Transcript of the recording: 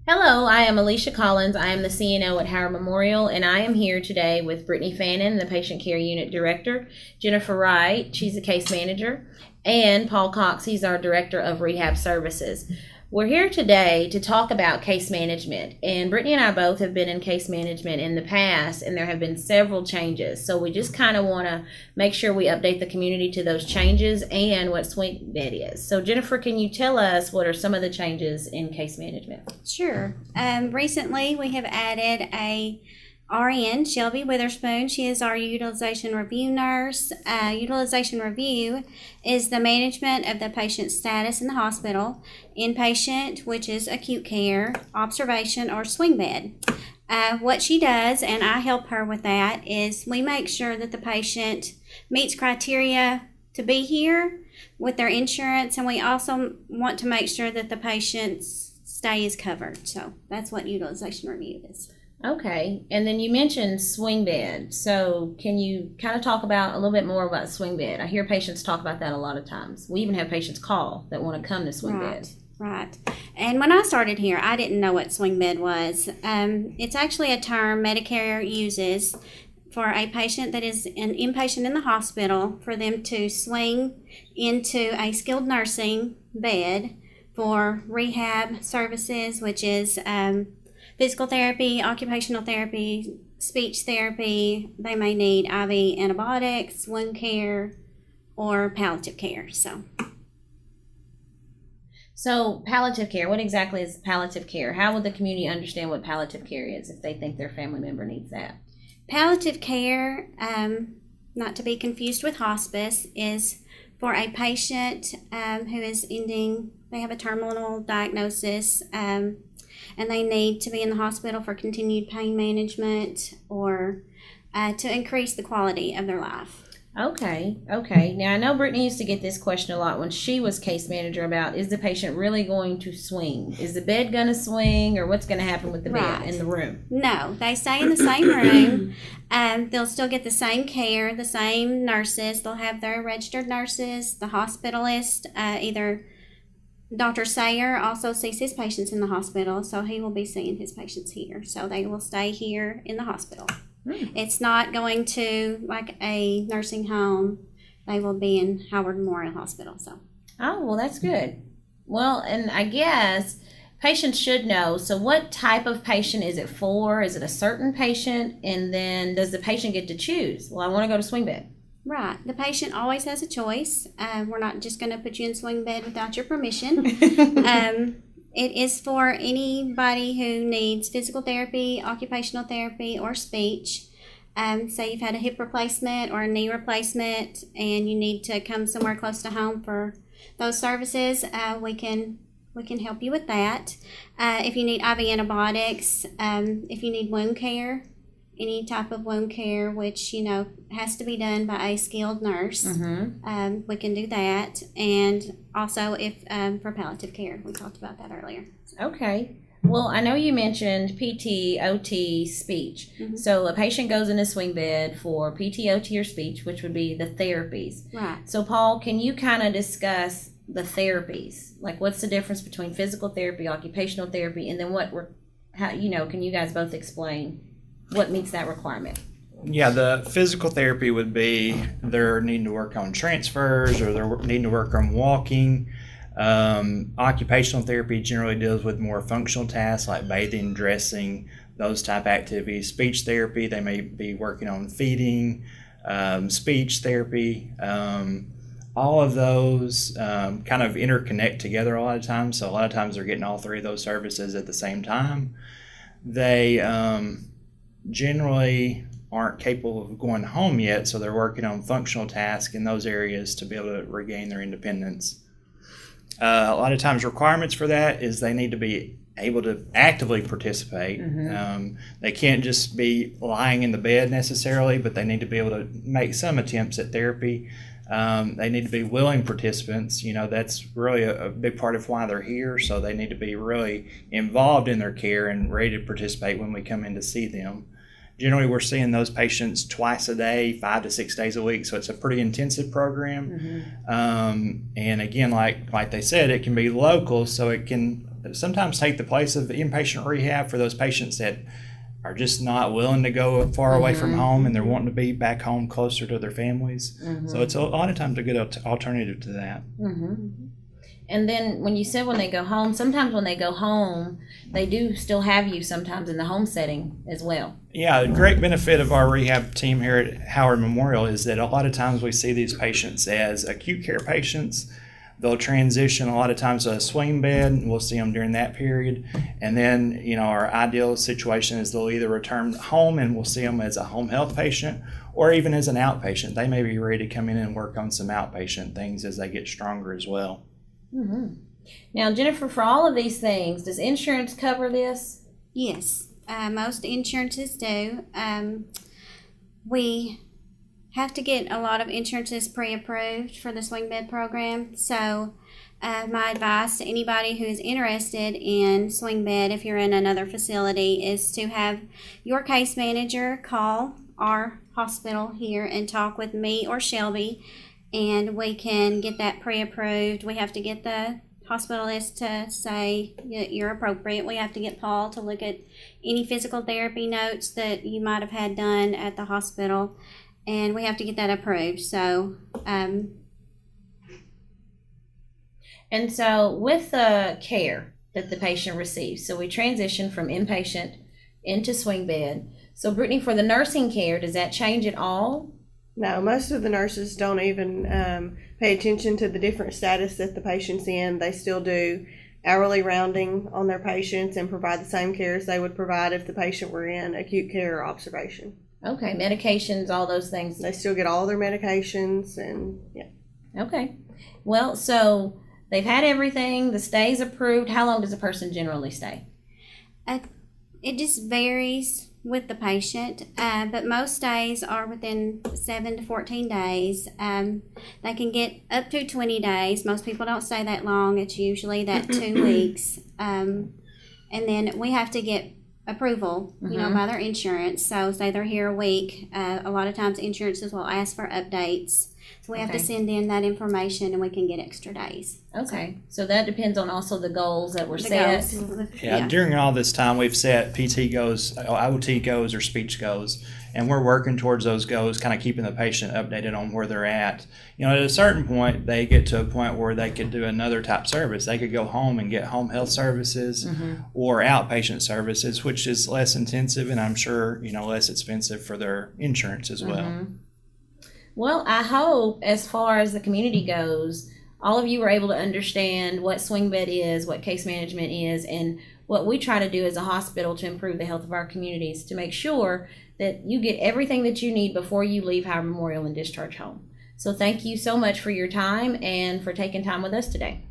Hello, I am Alicia Collins. I am the CNO at Howard Memorial, and I am here today with Brittany Fannin, the Patient Care Unit Director, Jennifer Wright, she's the case manager, and Paul Cox, he's our Director of Rehab Services. We're here today to talk about case management, and Brittany and I both have been in case management in the past, and there have been several changes. So we just kind of want to make sure we update the community to those changes and what Swingbed is. So Jennifer, can you tell us what are some of the changes in case management? Sure. Recently, we have added a RN, Shelby Witherspoon. She is our utilization review nurse. Utilization review is the management of the patient's status in the hospital, inpatient, which is acute care, observation, or swing bed. What she does, and I help her with that, is we make sure that the patient meets criteria to be here with their insurance, and we also want to make sure that the patient's stay is covered. So that's what utilization review is. Okay, and then you mentioned swing bed. So can you kind of talk about a little bit more about swing bed? I hear patients talk about that a lot of times. We even have patients call that want to come to swing bed. Right. And when I started here, I didn't know what swing bed was. It's actually a term Medicare uses for a patient that is an inpatient in the hospital for them to swing into a skilled nursing bed for rehab services, which is physical therapy, occupational therapy, speech therapy. They may need IV antibiotics, wound care, or palliative care. So palliative care, what exactly is palliative care? How would the community understand what palliative care is if they think their family member needs that? Palliative care, not to be confused with hospice, is for a patient who is they have a terminal diagnosis, and they need to be in the hospital for continued pain management or to increase the quality of their life. Okay. Now, I know Brittany used to get this question a lot when she was case manager about, is the patient really going to swing? Is the bed going to swing, or what's going to happen with the bed in the room? No, they stay in the same room. They'll still get the same care, the same nurses. They'll have their registered nurses, the hospitalist, either Dr. Sayer also sees his patients in the hospital, so he will be seeing his patients here. So they will stay here in the hospital. It's not going to like a nursing home. They will be in Howard Memorial Hospital. Oh, well, that's good. Well, and I guess patients should know. So what type of patient is it for? Is it a certain patient? And then does the patient get to choose? Well, I want to go to swing bed. Right. The patient always has a choice. We're not just going to put you in swing bed without your permission. It is for anybody who needs physical therapy, occupational therapy, or speech. Say you've had a hip replacement or a knee replacement and you need to come somewhere close to home for those services, we can help you with that. If you need IV antibiotics, if you need wound care, any type of wound care, which has to be done by a skilled nurse, we can do that. And also if for palliative care, we talked about that earlier. Okay. Well, I know you mentioned PT, OT, speech. So a patient goes in a swing bed for PT, OT, or speech, which would be the therapies. Right. So Paul, can you kind of discuss the therapies? Like, what's the difference between physical therapy, occupational therapy, and then can you guys both explain what meets that requirement? Yeah, the physical therapy would be they're needing to work on transfers or they're needing to work on walking. Occupational therapy generally deals with more functional tasks like bathing, dressing, those type activities. Speech therapy, they may be working on feeding, speech therapy. All of those kind of interconnect together a lot of times. So a lot of times they're getting all three of those services at the same time. They generally aren't capable of going home yet, so they're working on functional tasks in those areas to be able to regain their independence. A lot of times requirements for that is they need to be able to actively participate. They can't just be lying in the bed necessarily, but they need to be able to make some attempts at therapy. They need to be willing participants. That's really a big part of why they're here, so they need to be really involved in their care and ready to participate when we come in to see them. Generally, we're seeing those patients twice a day, 5 to 6 days a week, so it's a pretty intensive program. And again, like they said, it can be local, so it can sometimes take the place of inpatient rehab for those patients that are just not willing to go far away from home and they're wanting to be back home closer to their families. So it's a lot of times a good alternative to that. And then when you said when they go home, sometimes when they go home, they do still have you sometimes in the home setting as well. Yeah, a great benefit of our rehab team here at Howard Memorial is that a lot of times we see these patients as acute care patients. They'll transition a lot of times to a swing bed, and we'll see them during that period. And then, our ideal situation is they'll either return home and we'll see them as a home health patient or even as an outpatient. They may be ready to come in and work on some outpatient things as they get stronger as well. Now, Jennifer, for all of these things, does insurance cover this? Yes, most insurances do. We have to get a lot of insurances pre-approved for the Swingbed program. So my advice to anybody who is interested in Swingbed, if you're in another facility, is to have your case manager call our hospital here and talk with me or Shelby, and we can get that pre-approved. We have to get the hospitalist to say you're appropriate. We have to get Paul to look at any physical therapy notes that you might have had done at the hospital, and we have to get that approved. So and so with the care that the patient receives, so we transition from inpatient into swing bed. So Brittany, for the nursing care, does that change at all? No, most of the nurses don't even pay attention to the different status that the patient's in. They still do hourly rounding on their patients and provide the same care as they would provide if the patient were in acute care or observation. Okay, medications, all those things. They still get all their medications and Okay. Well, so they've had everything, the stay's approved. How long does a person generally stay? It just varies with the patient, but most stays are within 7 to 14 days. They can get up to 20 days. Most people don't stay that long. It's usually that 2 weeks. And then we have to get approval, by their insurance. So say they're here a week, a lot of times insurances will ask for updates. So we have to send in that information and we can get extra days. Okay. So that depends on also the goals that were The set. goals. Yeah, during all this time, we've set PT goals, OT goals, or speech goals, and we're working towards those goals, kind of keeping the patient updated on where they're at. At a certain point, they get to a point where they could do another type service. They could go home and get home health services or outpatient services, which is less intensive and I'm sure, less expensive for their insurance as well. Well, I hope as far as the community goes, all of you were able to understand what Swingbed is, what case management is, and what we try to do as a hospital to improve the health of our communities, to make sure that you get everything that you need before you leave Howard Memorial and discharge home. So thank you so much for your time and for taking time with us today.